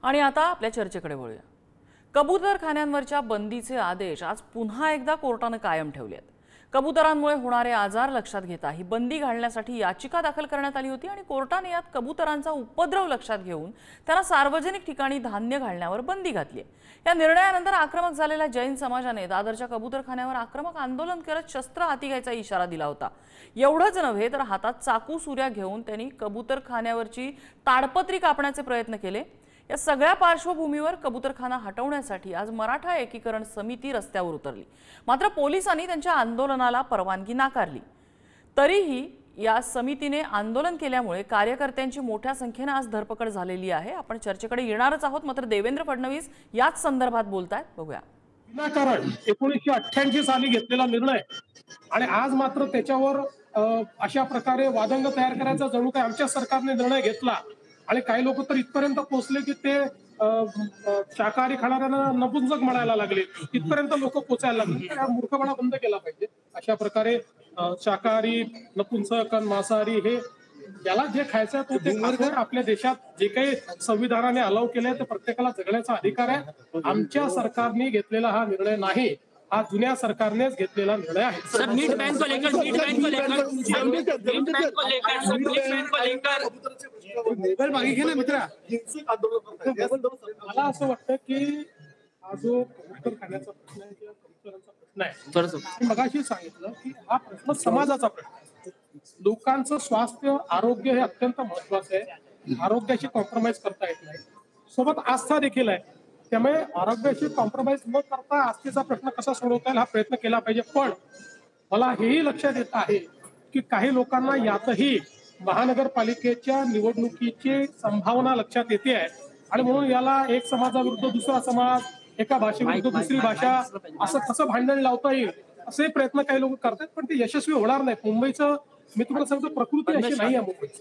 आणि आता आपल्या चर्चेकडे वळूया। कबूतरखान्यांवरच्या बंदीचे आदेश आज पुन्हा एकदा कोर्टाने कायम ठेवले आहेत। कबूतरांमुळे होणारे आजार लक्षात घेता ही बंदी घालण्यासाठी याचिका दाखल करण्यात आली होती आणि कोर्टाने यात कबूतरांचा उपद्रव लक्षात घेऊन त्यांना सार्वजनिक ठिकाणी धान्य घालण्यावर बंदी घातली आहे। या निर्णयानंतर आक्रमक झालेल्या जैन समाजाने दादरच्या कबूतरखान्यावर आक्रमक आंदोलन करत शस्त्र हाती घ्यायचा इशारा दिला होता। एवढंच नव्हे तर हातात चाकू सुऱ्या घेऊन त्यांनी कबूतरखान्यावरची ताडपत्री कापण्याचे प्रयत्न केले। या सगळ्या पार्श्वभूमीवर कबूतरखाना हटवण्यासाठी आज मराठा एकीकरण समिती रस्त्यावर उतरली। मात्र पोलिसांनी त्यांच्या आंदोलनाला परवानगी नाकारली। तरीही या समितीने आंदोलन केल्यामुळे कार्यकर्त्यांची मोठ्या संख्येने आज धरपकड झालेली आहे। आपण चर्चेकडे येणारच आहोत, मात्र देवेंद्र फडणवीस याच संदर्भात बोलतायत, बघूया। विनाकारण 1988 साली घेतलेला निर्णय आणि आज मात्र त्याच्यावर अशा प्रकारे वादंग तयार करायचा जणू काय आमच्या सरकारने निर्णय घेतला आणि काही लोक तर इथपर्यंत पोहोचले की ते शाकाहारी खाणाऱ्यांना नपुंसक म्हणायला लागले, इथपर्यंत लोक पोचायला लागले। हा मूर्खपणा बंद केला पाहिजे। अशा प्रकारे शाकाहारी, नपुंसक, मांसाहारी हे ज्याला जे खायचं तो ते खातो। आपल्या देशात जे काही संविधानाने अलाव केलंय ते प्रत्येकाला जगण्याचा अधिकार आहे। आमच्या सरकारने घेतलेला हा निर्णय नाही, हा जुन्या सरकारनेच घेतलेला निर्णय आहे। सर मीट बैंक को लेकर मोबाईल मागे घे ना मित्रा। मला असं वाटतं की हा जो कबूतरखान्याचा प्रश्न आहे किंवा कबूतरांचा प्रश्न आहे, मगाशी सांगितलं की हा प्रश्न समाजाचा प्रश्न आहे। लोकांचं स्वास्थ्य, आरोग्य हे अत्यंत महत्वाचं आहे। आरोग्याशी कॉम्प्रोमाइज करता येत नाही, सोबत आस्था देखील आहे। त्यामुळे आरोग्याशी कॉम्प्रोमाइज न करता आस्थेचा प्रश्न कसा सोडवता येईल हा प्रयत्न केला पाहिजे। पण मला हेही लक्षात येत आहे की काही लोकांना यातही महानगरपालिकेच्या निवडणुकीची संभावना लक्षात येते आहे आणि म्हणून याला एक समाजाविरुद्ध दुसरा समाज, एका भाषेविरुद्ध दुसरी भाषा असं कसं भांडण लावता येईल असे प्रयत्न काही लोक करतात, पण ते यशस्वी होणार नाही। मुंबईचं मी तुम्हाला सांगतो प्रकृती अशी नाही आहे मुंबईची।